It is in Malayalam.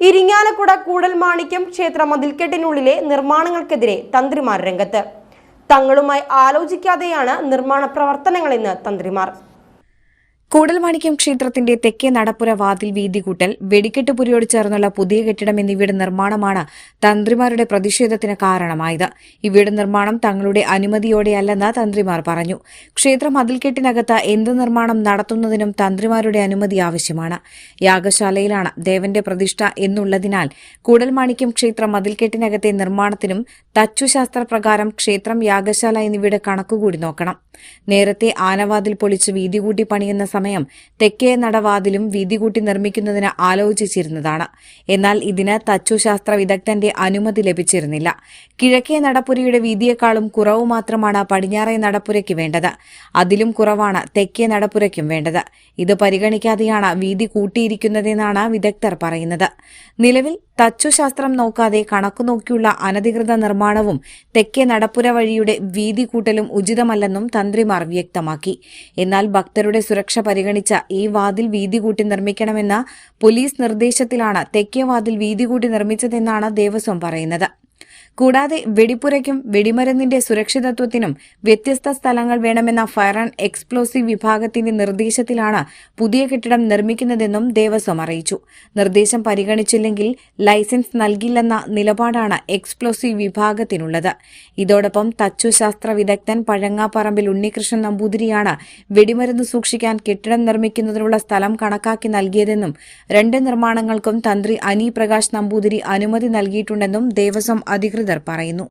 ഇരിങ്ങാലക്കുട കൂടൽമാണിക്യം ക്ഷേത്ര മതിൽക്കെട്ടിനുള്ളിലെ നിർമ്മാണങ്ങൾക്കെതിരെ തന്ത്രിമാർ രംഗത്ത്. തങ്ങളുമായി ആലോചിക്കാതെയാണ് നിർമ്മാണ പ്രവർത്തനങ്ങളെന്ന് തന്ത്രിമാർ. കൂടൽമാണിക്യം ക്ഷേത്രത്തിന്റെ തെക്കേ നടപ്പുര വാതിൽ വീതികൂട്ടൽ, വെടിക്കെട്ടുപുരയോട് ചേർന്നുള്ള പുതിയ കെട്ടിടം എന്നിവയുടെ നിർമ്മാണമാണ് തന്ത്രിമാരുടെ പ്രതിഷേധത്തിന് കാരണമായത്. ഇവയുടെ നിർമ്മാണം തങ്ങളുടെ അനുമതിയോടെയല്ലെന്ന് തന്ത്രിമാർ പറഞ്ഞു. ക്ഷേത്ര മതിൽക്കെട്ടിനകത്ത് എന്ത് നിർമ്മാണം നടത്തുന്നതിനും തന്ത്രിമാരുടെ അനുമതി ആവശ്യമാണ്. യാഗശാലയിലാണ് ദേവന്റെ പ്രതിഷ്ഠ എന്നുള്ളതിനാൽ കൂടൽമാണിക്യം ക്ഷേത്ര മതിൽക്കെട്ടിനകത്തെ നിർമ്മാണത്തിനും തച്ചുശാസ്ത്രപ്രകാരം ക്ഷേത്രം, യാഗശാല എന്നിവയുടെ കണക്കുകൂടി നോക്കണം. നേരത്തെ ആനവാതിൽ പൊളിച്ച് വീതികൂട്ടി പണിയുന്ന സമയം തെക്കേ നടവാതിലും വീതികൂട്ടി നിർമ്മിക്കുന്നതിന് ആലോചിച്ചിരുന്നതാണ്. എന്നാൽ ഇതിന് തച്ചുശാസ്ത്ര വിദഗ്ധന്റെ അനുമതി ലഭിച്ചിരുന്നില്ല. കിഴക്കേ നടപ്പുരയുടെ വീതിയേക്കാളും കുറവ് മാത്രമാണ് പടിഞ്ഞാറേ നടപ്പുരയ്ക്ക് വേണ്ടത്. അതിലും കുറവാണ് തെക്കേ നടപ്പുരയ്ക്കും വേണ്ടത്. ഇത് പരിഗണിക്കാതെയാണ് വീതി കൂട്ടിയിരിക്കുന്നതെന്നാണ് വിദഗ്ധർ പറയുന്നത്. നിലവിൽ തച്ചുശാസ്ത്രം നോക്കാതെ കണക്കു നോക്കിയുള്ള അനധികൃത നിർമ്മാണവും തെക്കേ നടപ്പുര വഴിയുടെ വീതി കൂട്ടലും ഉചിതമല്ലെന്നും തന്ത്രിമാർ വ്യക്തമാക്കി. എന്നാൽ ഭക്തരുടെ സുരക്ഷ പരിഗണിച്ച ഈ വാതിൽ വീതി കൂട്ടി നിർമ്മിക്കണമെന്ന പോലീസ് നിർദ്ദേശത്തിലാണ് തെക്കേ വാതിൽ വീതി കൂട്ടി നിർമ്മിച്ചതെന്നാണ് ദേവസ്വം പറയുന്നത്. കൂടാതെ വെടിപ്പുരയ്ക്കും വെടിമരുന്നിന്റെ സുരക്ഷിതത്വത്തിനും വ്യത്യസ്ത സ്ഥലങ്ങൾ വേണമെന്ന ഫയർ ആൻഡ് എക്സ്പ്ലോസീവ് വിഭാഗത്തിന്റെ നിർദ്ദേശത്തിലാണ് പുതിയ കെട്ടിടം നിർമ്മിക്കുന്നതെന്നും ദേവസ്വം അറിയിച്ചു. നിർദ്ദേശം പരിഗണിച്ചില്ലെങ്കിൽ ലൈസൻസ് നൽകില്ലെന്ന നിലപാടാണ് എക്സ്പ്ലോസീവ് വിഭാഗത്തിനുള്ളത്. ഇതോടൊപ്പം തച്ചുശാസ്ത്ര വിദഗ്ധൻ പഴങ്ങാപ്പറമ്പിൽ ഉണ്ണികൃഷ്ണൻ നമ്പൂതിരിയാണ് വെടിമരുന്ന് സൂക്ഷിക്കാൻ കെട്ടിടം നിർമ്മിക്കുന്നതിനുള്ള സ്ഥലം കണക്കാക്കി നൽകിയതെന്നും 2 നിർമ്മാണങ്ങൾക്കും തന്ത്രി അനി പ്രകാശ് നമ്പൂതിരി അനുമതി നൽകിയിട്ടുണ്ടെന്നും ദേവസ്വം അധികൃതർ പറയുന്നു.